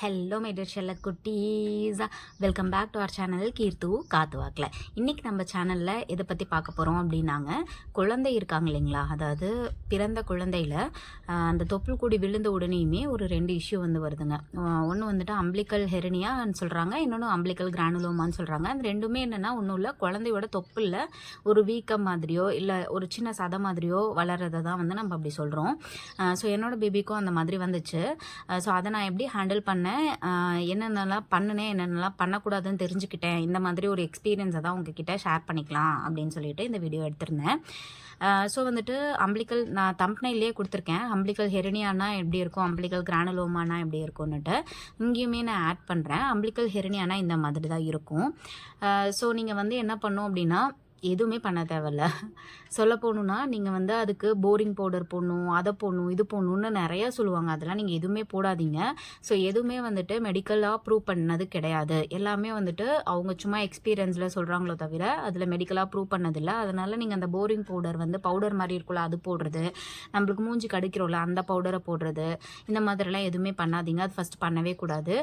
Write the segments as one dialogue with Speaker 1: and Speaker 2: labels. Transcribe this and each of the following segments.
Speaker 1: Hello my dear செல்ல குட்டீஸ், welcome back to our channel கீர்த்து காத்து வாக்கில். இன்றைக்கி நம்ம சேனலில் எதை பற்றி பார்க்க போகிறோம் அப்படின்னாங்க, குழந்தை இருக்காங்க இல்லைங்களா, அதாவது பிறந்த குழந்தையில் அந்த தொப்புள் கூடி விழுந்த உடனேயுமே ஒரு 2 இஷ்யூ வந்து வருதுங்க. ஒன்று வந்துட்டு அம்பிளிக்கல் ஹெரனியான்னு சொல்கிறாங்க, இன்னொன்று அம்பிளிக்கல் கிரானுலோமான்னு சொல்கிறாங்க. அந்த ரெண்டுமே என்னென்னா ஒன்றும் இல்லை, குழந்தையோட தொப்புளில் ஒரு வீக்கம் மாதிரியோ இல்லை ஒரு சின்ன சதை மாதிரியோ வளர்கிறத தான் வந்து நம்ம அப்படி சொல்கிறோம். ஸோ என்னோடய பேபிக்கும் அந்த மாதிரி வந்துச்சு. ஸோ அதை நான் எப்படி ஹேண்டில் பண்ணேன், என்னென்னலாம் பண்ணினேன், என்னென்னலாம் பண்ணக்கூடாதுன்னு தெரிஞ்சுக்கிட்டேன், இந்த மாதிரி ஒரு எக்ஸ்பீரியன்ஸை தான் உங்ககிட்ட ஷேர் பண்ணிக்கலாம் அப்படின்னு சொல்லிட்டு இந்த வீடியோ எடுத்திருந்தேன். ஸோ வந்துட்டு அம்பிளிக்கல் நான் தம்ப்னைலே கொடுத்துருக்கேன், அம்பிளிக்கல் ஹெரனியானா எப்படி இருக்கும், அம்பிளிக்கல் கிரானுலோமானா எப்படி இருக்கும்னுட்டு. இங்கேயுமே நான் ஆட் பண்ணுறேன். அம்பிளிக்கல் ஹெரனியானா இந்த மாதிரி தான் இருக்கும். ஸோ நீங்கள் வந்து என்ன பண்ணணும் அப்படின்னா, எதுவுமே பண்ண தேவையில்ல. சொல்ல போகணுன்னா, நீங்கள் வந்து அதுக்கு போரிங் பவுடர் போடணும், அதை போடணும், இது போடணுன்னு நிறையா சொல்லுவாங்க. அதெல்லாம் நீங்கள் எதுவுமே போடாதீங்க. ஸோ எதுவுமே வந்துட்டு மெடிக்கலாக ப்ரூவ் பண்ணது கிடையாது. எல்லாமே வந்துட்டு அவங்க சும்மா எக்ஸ்பீரியன்ஸில் சொல்கிறாங்களோ தவிர அதில் மெடிக்கலாக ப்ரூவ் பண்ணதில்லை. அதனால் நீங்கள் அந்த போரிங் பவுடர் வந்து பவுடர் மாதிரி இருக்குல்ல, அது போடுறது, நம்மளுக்கு மூஞ்சி கடிக்கிறோம்ல அந்த பவுடரை போடுறது, இந்த மாதிரிலாம் எதுவுமே பண்ணாதீங்க. அது ஃபஸ்ட் பண்ணவே கூடாது.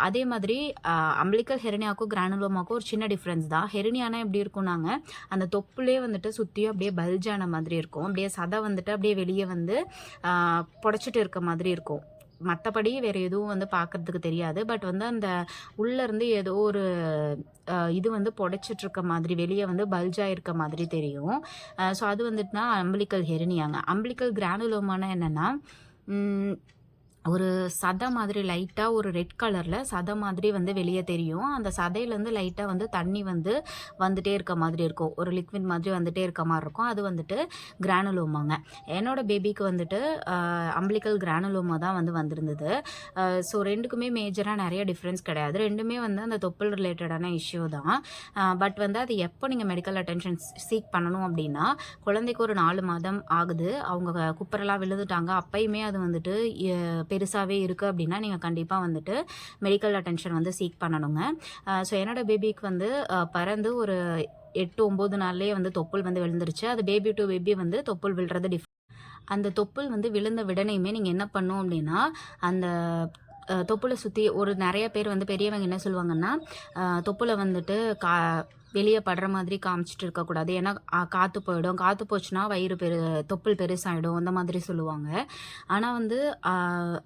Speaker 1: அதே மாதிரி அம்பிளிக்கல் ஹெரனியாவுக்கும் கிரானுலோமாவுக்கும் ஒரு சின்ன டிஃப்ரென்ஸ் தான். ஹெரனியானா எப்படி இருக்கும்னாங்க, அந்த தொப்புலே வந்துட்டு சுற்றியும் அப்படியே பல்ஜான மாதிரி இருக்கும். அப்படியே சதை வந்துட்டு அப்படியே வெளியே வந்து புடைச்சிட்டு இருக்க மாதிரி இருக்கும். மற்றபடி வேறு எதுவும் வந்து பார்க்குறதுக்கு தெரியாது. பட் வந்து அந்த உள்ளேருந்து ஏதோ ஒரு இது வந்து புடைச்சிட்ருக்க மாதிரி, வெளியே வந்து பல்ஜாக இருக்க மாதிரி தெரியும். ஸோ அது வந்துட்டுனா அம்பிளிக்கல் ஹெரனியாங்க. அம்பிளிக்கல் கிரானுலோமானா என்னென்னா, ஒரு சதை மாதிரி லைட்டாக ஒரு ரெட் கலரில் சதை மாதிரி வந்து வெளியே தெரியும். அந்த சதையிலேருந்து லைட்டாக வந்து தண்ணி வந்து வந்துகிட்டே இருக்க மாதிரி இருக்கும், ஒரு லிக்விட் மாதிரி வந்துகிட்டே இருக்க மாதிரி இருக்கும். அது வந்துட்டு கிரானுலோமாங்க. என்னோடய பேபிக்கு வந்துட்டு அம்பிளிக்கல் கிரானுலோமா தான் வந்து வந்திருந்தது. ஸோ ரெண்டுக்குமே மேஜராக நிறைய டிஃப்ரென்ஸ் கிடையாது. ரெண்டுமே வந்து அந்த தொப்புள் ரிலேட்டடான இஷ்யூ தான். பட் வந்து அது எப்போ நீங்கள் மெடிக்கல் அட்டென்ஷன் சீக் பண்ணணும் அப்படின்னா, குழந்தைக்கு ஒரு 4 மாதம் ஆகுது, அவங்க குப்பரெல்லாம் விழுந்துட்டாங்க, அப்பயுமே அது வந்துட்டு பெருசாகவே இருக்குது அப்படின்னா நீங்கள் கண்டிப்பாக வந்துட்டு மெடிக்கல் அட்டென்ஷன் வந்து சீக் பண்ணணுங்க. ஸோ என்னோடய பேபிக்கு வந்து பிறந்து ஒரு 8-9 நாள்லேயே வந்து தொப்புள் வந்து விழுந்துருச்சு. அது பேபி டு பேபி வந்து தொப்புள் விழுறது அந்த தொப்புள் வந்து விழுந்த விடனையுமே நீங்கள் என்ன பண்ணணும் அப்படின்னா, அந்த தொப்புளை சுற்றி ஒரு நிறைய பேர் வந்து பெரியவங்க என்ன சொல்லுவாங்கன்னா, தொப்புளை வந்துட்டு வெளியே படுற மாதிரி காமிச்சிட்டு இருக்கக்கூடாது, ஏன்னா காற்று போயிடும், காற்று போச்சுன்னா வயிறு தொப்புள் பெருசாகிடும், அந்த மாதிரி சொல்லுவாங்க. ஆனால் வந்து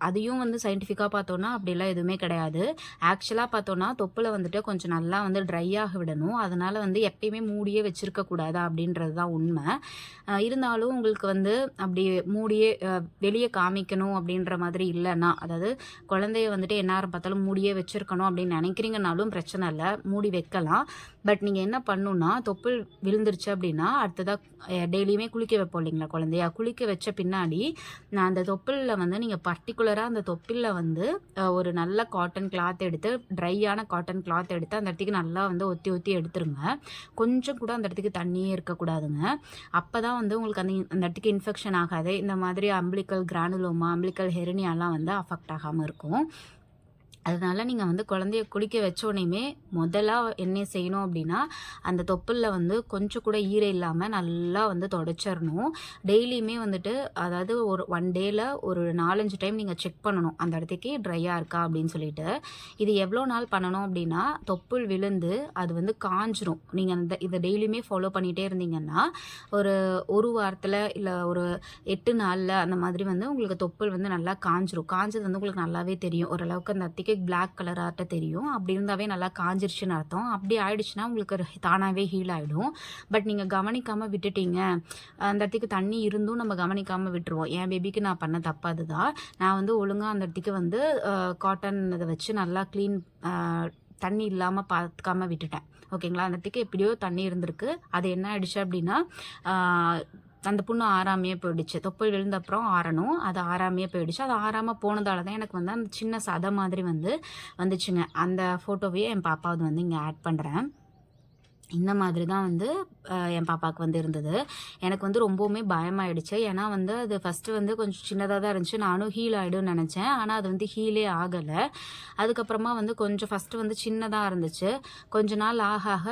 Speaker 1: அதையும் வந்து சயின்டிஃபிக்காக பார்த்தோன்னா அப்படிலாம் எதுவுமே கிடையாது. ஆக்சுவலாக பார்த்தோன்னா தொப்புளை வந்துட்டு கொஞ்சம் நல்லா வந்து ட்ரையாக விடணும். அதனால் வந்து எப்பயுமே மூடியே வச்சுருக்கக்கூடாது அப்படின்றது தான் உண்மை. இருந்தாலும் உங்களுக்கு வந்து அப்படி மூடியே வெளியே காமிக்கணும் அப்படின்ற மாதிரி இல்லைன்னா, அதாவது குழந்தைய வந்துட்டு எந்நேரம் பார்த்தாலும் மூடியே வச்சுருக்கணும் அப்படின்னு நினைக்கிறீங்கனாலும் பிரச்சனை இல்லை, மூடி வைக்கலாம். பட் நீங்கள் என்ன பண்ணணுன்னா, தொப்புள் விழுந்துருச்சு அப்படின்னா அடுத்ததாக டெய்லியுமே குளிக்க வைப்போம் இல்லைங்களா குழந்தையா, குளிக்க வச்ச பின்னாடி நான் அந்த தொப்புளில் வந்து நீங்கள் பர்டிகுலராக அந்த தொப்புளில் வந்து ஒரு நல்ல காட்டன் கிளாத் எடுத்து, ட்ரையான காட்டன் கிளாத் எடுத்து அந்த இடத்துக்கு நல்லா வந்து ஒத்தி ஒத்தி எடுத்துருங்க. கொஞ்சம் கூட அந்த இடத்துக்கு தண்ணியே இருக்கக்கூடாதுங்க. அப்போ தான் வந்து உங்களுக்கு அந்த இடத்துக்கு இன்ஃபெக்ஷன் ஆகாது. இந்த மாதிரி அம்பிளிக்கல் கிரானுலோமா, அம்பிளிக்கல் ஹெரனியாலாம் வந்து அஃபெக்ட் ஆகாமல் இருக்கும். அதனால் நீங்கள் வந்து குழந்தைய குளிக்க வச்சோடனேயுமே முதலாக என்ன செய்யணும் அப்படின்னா, அந்த தொப்புளில் வந்து கொஞ்சம் கூட ஈரம் இல்லாமல் நல்லா வந்து தொடச்சிடணும். டெய்லியுமே வந்துட்டு, அதாவது ஒரு 1 டேயில் ஒரு 4-5 டைம் நீங்கள் செக் பண்ணணும் அந்த இடத்துக்கு ட்ரையாக இருக்கா அப்படின்னு சொல்லிட்டு. இது எவ்வளோ நாள் பண்ணணும் அப்படின்னா, தொப்புள் விழுந்து அது வந்து காஞ்சிரும். நீங்கள் இதை டெய்லியுமே ஃபாலோ பண்ணிகிட்டே இருந்தீங்கன்னா ஒரு வாரத்தில் இல்லை ஒரு 8 நாளில் அந்த மாதிரி வந்து உங்களுக்கு தொப்புள் வந்து நல்லா காஞ்சிரும். காஞ்சது வந்து உங்களுக்கு நல்லாவே தெரியும். ஓரளவுக்கு அந்த இடத்துக்கு பிளாக் கலராட்ட தெரியும். அப்படி இருந்தாவே நல்லா காஞ்சிருச்சுன்னு அர்த்தம். அப்படி ஆயிடுச்சுன்னா உங்களுக்கு தானாகவே ஹீல் ஆகிடும். பட் நீங்கள் கவனிக்காமல் விட்டுட்டீங்க, அந்த இடத்துக்கு தண்ணி இருந்தும் நம்ம கவனிக்காமல் விட்டுருவோம். என் பேபிக்கு நான் பண்ண தப்பு அதுதான். நான் வந்து ஒழுங்காக அந்த இடத்துக்கு வந்து காட்டன் இதை வச்சு நல்லா க்ளீன், தண்ணி இல்லாமல் பார்த்துக்காம விட்டுட்டேன். ஓகேங்களா, அந்த இடத்துக்கு எப்படியோ தண்ணி இருந்திருக்கு. அது என்ன ஆயிடுச்சு அப்படின்னா, அந்த புண்ணு ஆறாமையே போயிடுச்சு. தொப்புள் விழுந்த அப்புறம் ஆறணும், அது ஆறாமையே போயிடுச்சு. அது ஆறாமல் போனதால தான் எனக்கு வந்து அந்த சின்ன சதை மாதிரி வந்துச்சுங்க. அந்த ஃபோட்டோவையே என் பாப்பாவது வந்து இங்கே ஆட் பண்ணுறேன். இந்த மாதிரி தான் வந்து என் பாப்பாவுக்கு வந்து இருந்தது. எனக்கு வந்து ரொம்பவுமே பயமாயிடுச்சு. ஏன்னா வந்து அது ஃபஸ்ட்டு வந்து கொஞ்சம் சின்னதா தான் இருந்துச்சு. நானும் ஹீல் ஆயிடும்னு நெனச்சேன். ஆனா அது வந்து ஹீலே ஆகல. அதுக்கப்புறமா வந்து கொஞ்சம் ஃபஸ்ட்டு வந்து சின்னதா இருந்துச்சு. கொஞ்ச நாள் ஆக ஆக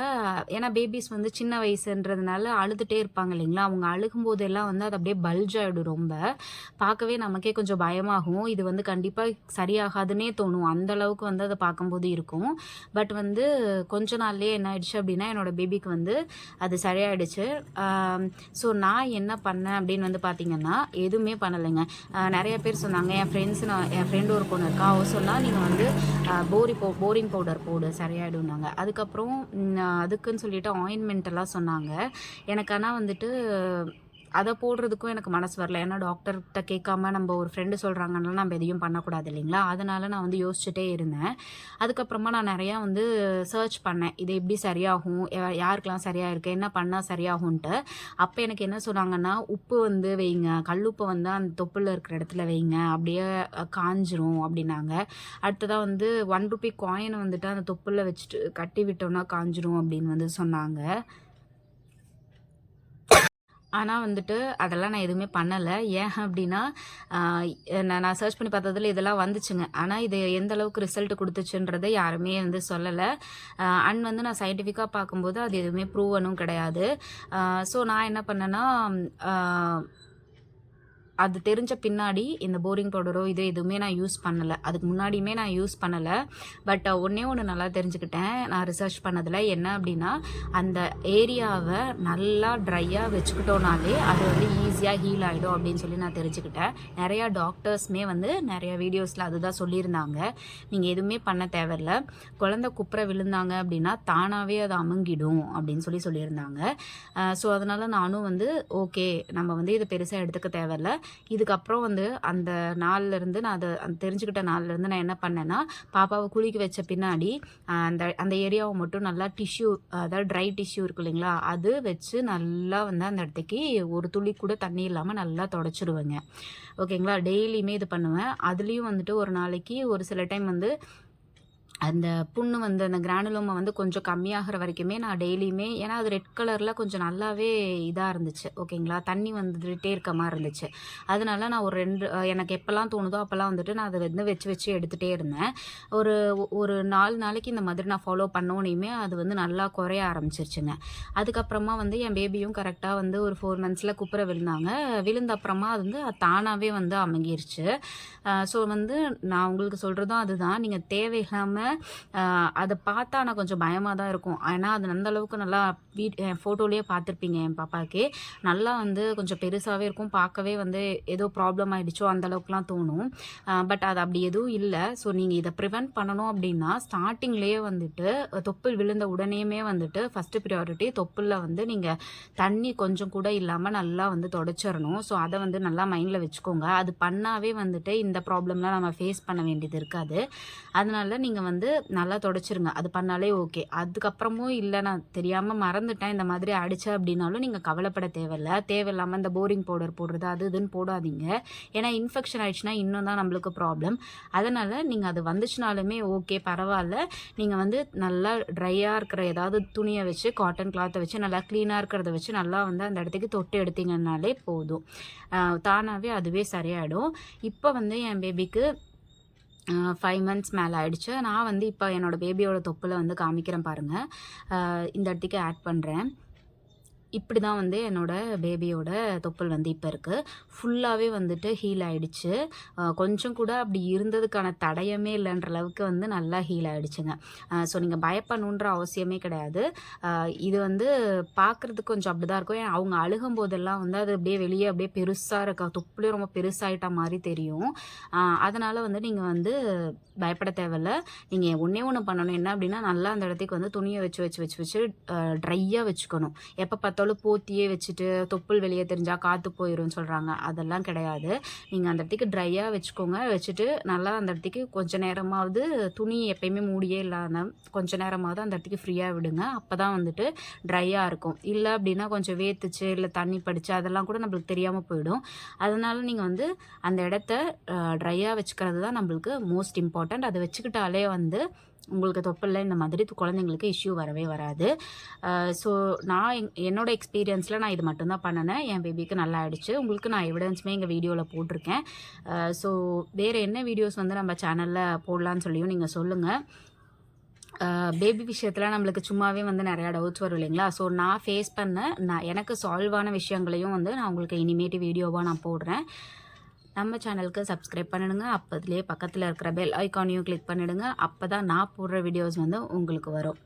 Speaker 1: ஏன்னா பேபீஸ் வந்து சின்ன வயசுன்றதுனால அழுதுட்டே இருப்பாங்க இல்லைங்களா? அவங்க அழுகும்போதெல்லாம் வந்து அது அப்படியே பல்ஜ் ஆயிடும் ரொம்ப. பார்க்கவே நமக்கே கொஞ்சம் பயமாகும். இது வந்து கண்டிப்பா சரியாகாதுன்னே தோணும். அந்த அளவுக்கு வந்து அத பார்க்கும்போது இருக்கும். பட் வந்து கொஞ்ச நாள்லயே என்ன ஆயிடுச்சு அப்படின்னா, என்னோட பேபிக்கு வந்து அது சரியாயிடுச்சு. ஸோ நான் என்ன பண்ணேன் அப்படின்னு வந்து பார்த்தீங்கன்னா, எதுவுமே பண்ணலைங்க. நெறைய பேர் சொன்னாங்க. என் ஃப்ரெண்டு ஒரு பொண்ணு இருக்கா. அவ சொன்னா, "நீங்க வந்து போரிங் பவுடர் போடு சரியாயிடும்னாங்க." அதுக்கப்புறம் அதுக்குன்னு சொல்லிட்டு ஆயின்மெண்ட் எல்லாம் சொன்னாங்க. எனக்கு ஆனா வந்துட்டு அத போடுறதுக்கும் எனக்கு மனசு வரல. ஏன்னா டாக்டர்கிட்ட கேட்காம நம்ம ஒரு ஃப்ரெண்டு சொல்றாங்கன்னா நம்ம எதையும் பண்ணக்கூடாது இல்லைங்களா? அதனால நான் வந்து யோசிச்சுட்டே இருந்தேன். அதுக்கப்புறமா நான் நெறையா வந்து சர்ச் பண்ணேன். இது எப்படி சரியாகும்? யாருக்கெல்லாம் சரியாயிருக்கு? என்ன பண்ணா சரியாகுன்ட்டு. அப்ப எனக்கு என்ன சொன்னாங்கன்னா, உப்பு வந்து வைங்க. கல்லுப்ப வந்து அந்த தொப்புள்ள இருக்கிற இடத்துல வைங்க. அப்படியே காஞ்சிரும் அப்படின்னாங்க. அடுத்ததா வந்து ₹1 காயின் வந்துட்டு அந்த தொப்புள்ள வச்சுட்டு கட்டி விட்டோம்னா காஞ்சிரும் அப்படின்னு வந்து சொன்னாங்க. ஆனா வந்துட்டு, அதெல்லாம் நான் எதுவுமே பண்ணல. ஏன் அப்டின்னா, அ நான் சர்ச் பண்ணி பார்த்ததுல இதெல்லாம் வந்துச்சுங்க. ஆனா இது எந்த அளவுக்கு ரிசல்ட் குடுத்துச்சுன்றத யாருமே வந்து சொல்லல. அண்ட் வந்து நான் சயின்டிஃபிக்கா பார்க்கும்போது அது எதுவுமே ப்ரூவனும் கிடையாது. ஸோ நான் என்ன பண்ணேன்னா, அ அது தெரிஞ்ச பின்னாடி இந்த போரிங் பவுடரோ, இது எதுவுமே நான் யூஸ் பண்ணல. அதுக்கு முன்னாடியுமே நான் யூஸ் பண்ணல. பட் ஒண்ணே ஒண்ணு நல்லா தெரிஞ்சுக்கிட்டேன். நான் ரிசர்ச் பண்ணதுல என்ன அப்டின்னா, அந்த ஏரியாவ நல்லா ட்ரையா வச்சுக்கிட்டோம்னாலே, அது வந்து ஈஸியா ஹீல் ஆயிடும் அப்டின்னு சொல்லி நான் தெரிஞ்சுக்கிட்டேன். நெறைய டாக்டர்ஸ்மே வந்து நெறைய வீடியோஸ்ல அதுதான் சொல்லியிருந்தாங்க. நீங்க எதுவுமே பண்ண தேவையில்ல. குழந்தை குப்புற விழுந்தாங்க அப்டின்னா, தானாவே அது அமுங்கிடும் அப்டின்னு சொல்லி சொல்லியிருந்தாங்க. ஸோ அதனால நானும் வந்து ஓகே, நம்ம வந்து இத பெருசா எடுத்துக்க தேவையில்ல. இதுக்கப்புறம் வந்து அந்த நாள்லேருந்து நான் அத தெரிஞ்சுக்கிட்ட நாள்லேருந்து நான் என்ன பண்ணேன்னா, பாப்பாவ குளிக்க வச்ச பின்னாடி அந்த அந்த ஏரியாவ மட்டும் நல்லா டிஷ்யூ, அதாவது ட்ரை டிஷ்யூ இருக்கு இல்லைங்களா? அது வச்சு நல்லா வந்து அந்த இடத்துக்கு ஒரு துளி கூட தண்ணி இல்லாம நல்லா தொடச்சிருவேங்க. ஓகேங்களா? டெய்லியுமே இது பண்ணுவேன். அதுலயும் வந்துட்டு ஒரு நாளைக்கு ஒரு சில டைம் வந்து அந்த புண்ணு வந்து அந்த கிரானுலோமா வந்து கொஞ்சம் கம்மியாகிற வரைக்குமே நான் டெய்லியுமே, ஏன்னா அது ரெட் கலர்ல கொஞ்சம் நல்லாவே இதா இருந்துச்சு. ஓகேங்களா? தண்ணி வந்துட்டே இருக்க மாரி இருந்துச்சு. அதனால நான் ஒரு 2 எனக்கு எப்பலாம் தோணுதோ அப்பலாம் வந்துட்டு நான் அத வந்து வச்சு வச்சு எடுத்துட்டே இருந்தேன். ஒரு ஒரு 4 நாளைக்கு இந்த மாதிரி நான் ஃபாலோ பண்ணோனையுமே அது வந்து நல்லா குறைய ஆரம்பிச்சுருச்சுங்க. அதுக்கப்புறமா வந்து என் பேபியும் கரெக்ட்டா வந்து ஒரு 4 மந்த்ஸ்ல குப்புற விழுந்தாங்க. விழுந்த அப்புறமா அது வந்து தானாவே வந்து அமுங்கிருச்சு. ஸோ வந்து நான் உங்களுக்கு சொல்றதும் அதுதான். நீங்க தேவையில்லாம அத பார்த்தா ஆனா கொஞ்சம் பயமா தான் இருக்கும். ஏன்னா, அது அந்த அளவுக்கு நல்லா என் ஃபோட்டோலயே பார்த்துருப்பீங்க என் பாப்பாக்கே. நல்லா வந்து கொஞ்சம் பெருசாவே இருக்கும். பார்க்கவே வந்து ஏதோ ப்ராப்ளம் ஆயிடுச்சோ அந்த அளவுக்குலாம் தோணும். பட் அது அப்படி எதுவும் இல்ல. ஸோ நீங்க இத ப்ரிவென்ட் பண்ணணும் அப்படின்னா, ஸ்டார்ட்டிங்லயே வந்துட்டு தொப்புள் விழுந்த உடனேயுமே வந்துட்டு ஃபர்ஸ்ட் பிரியாரிட்டி தொப்புள்ல வந்து நீங்க தண்ணி கொஞ்சம் கூட இல்லாம நல்லா வந்து தொடச்சிரணும். ஸோ அத வந்து நல்லா மைண்ட்ல வச்சுக்கோங்க. அது பண்ணாவே வந்துட்டு இந்த ப்ராப்ளம்லாம் நம்ம ஃபேஸ் பண்ண வேண்டியது இருக்காது. அதனால நீங்க வந்து நல்லா தொடச்சிருங்க. அது பண்ணாலே ஓகே. அதுக்கப்புறமும் இல்ல நான் தெரியாம மறந்துட்டேன், இந்த மாதிரி அடிச்சேன் அப்படின்னாலும் நீங்க கவலைப்பட தேவையில்ல. தேவையில்லாம இந்த போரிங் பவுடர் போடுறது அது இதுன்னு போடாதீங்க. ஏன்னா இன்ஃபெக்ஷன் ஆயிடுச்சுன்னா இன்னும் தான் நம்மளுக்கு ப்ராப்ளம். அதனால நீங்க அது வந்துச்சுனாலுமே ஓகே பரவால்ல. நீங்க வந்து நல்லா ட்ரையா இருக்கிற ஏதாவது துணிய வச்சு காட்டன் கிளாத்த வச்சு நல்லா கிளீனா இருக்கிறத வச்சு நல்லா வந்து அந்த இடத்துக்கு தொட்டு எடுத்தீங்கன்னாலே போதும். தானாவே அதுவே சரியாயிடும். இப்ப வந்து என் பேபிக்கு 5 மந்த்ஸ் மேல ஆயிடுச்சு. நான் வந்து இப்ப என்னோட பேபியோட தொப்புல வந்து காமிக்கிறேன் பாருங்க. இந்த இடத்துக்கு ஆட் பண்றேன். இப்படி தான் வந்து என்னோட பேபியோட தொப்புள் வந்து இப்ப இருக்கு. ஃபுல்லாவே வந்துட்டு ஹீல் ஆயிடுச்சு. கொஞ்சம் கூட அப்படி இருந்ததுக்கான தடயமே இல்லன்ற அளவுக்கு வந்து நல்லா ஹீல் ஆயிடுச்சுங்க. ஸோ நீங்க பயப்படணுன்ற அவசியமே கிடையாது. இது வந்து பார்க்குறதுக்கு கொஞ்சம் அப்படிதான் இருக்கும். ஏன்னா அவங்க அழுகும்போதெல்லாம் வந்து அது அப்படியே வெளியே அப்படியே பெருசா இருக்கா தொப்புளே ரொம்ப பெருசாயிட்ட மாரி தெரியும். அதனால வந்து நீங்க வந்து பயப்பட தேவையில்ல. நீங்க ஒண்ணே ஒண்ணு பண்ணணும். என்ன அப்படின்னா, நல்லா அந்த இடத்துக்கு வந்து துணிய வச்சு வச்சு வச்சு வச்சு ட்ரையா வச்சுக்கணும். எப்ப பார்த்தாலும் போத்தியே வச்சுட்டு தொப்புள் வெளியே தெரிஞ்சா காத்து போயிரும்னு சொல்றாங்க. அதெல்லாம் கிடையாது. நீங்க அந்த இடத்துக்கு ட்ரையா வச்சுக்கோங்க. வச்சுட்டு நல்லா அந்த இடத்துக்கு கொஞ்ச நேரமாவது துணி எப்பயுமே மூடியே இல்லாம கொஞ்ச நேரமாவது அந்த இடத்துக்கு ஃப்ரீயா விடுங்க. அப்பதான் வந்துட்டு ட்ரையா இருக்கும். இல்ல அப்படின்னா கொஞ்சம் வேத்துச்சு, இல்ல தண்ணி படிச்சு அதெல்லாம் கூட நம்மளுக்கு தெரியாம போயிடும். அதனால நீங்க வந்து அந்த இடத்த ட்ரையா வச்சுக்கிறது தான் நம்மளுக்கு மோஸ்ட் இம்பார்ட்டன்ட். அத வச்சுக்கிட்டாலே வந்து உங்களுக்கு தொப்பலில் இந்த மாதிரி குழந்தைங்களுக்கு இஷ்யூ வரவே வராது. ஸோ நான் என்னோடய எக்ஸ்பீரியன்ஸில் நான் இது மட்டும்தான் பண்ணினேன். என் பேபிக்கு நல்லா ஆயிடுச்சு. உங்களுக்கு நான் எவிடன்ஸுமே எங்கள் வீடியோவில் போட்டிருக்கேன். ஸோ வேறு என்ன வீடியோஸ் வந்து நம்ம சேனலில் போடலான்னு சொல்லியும் நீங்கள் சொல்லுங்கள். பேபி விஷயத்தில் நம்மளுக்கு சும்மாவே வந்து நிறையா டவுட்ஸ் வரும் இல்லைங்களா? ஸோ நான் ஃபேஸ் பண்ண எனக்கு சால்வான விஷயங்களையும் வந்து நான் உங்களுக்கு இனிமேட்டு வீடியோவாக நான் போடுறேன். நம்ம சேனலுக்கு சப்ஸ்கிரைப் பண்ணிடுங்க. அப்போதுலேயே பக்கத்தில் இருக்கிற பெல் ஐக்கானையும் கிளிக் பண்ணிவிடுங்க. அப்போ தான் நான் போடுற வீடியோஸ் வந்து உங்களுக்கு வரும்.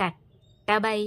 Speaker 1: Ta-ta by.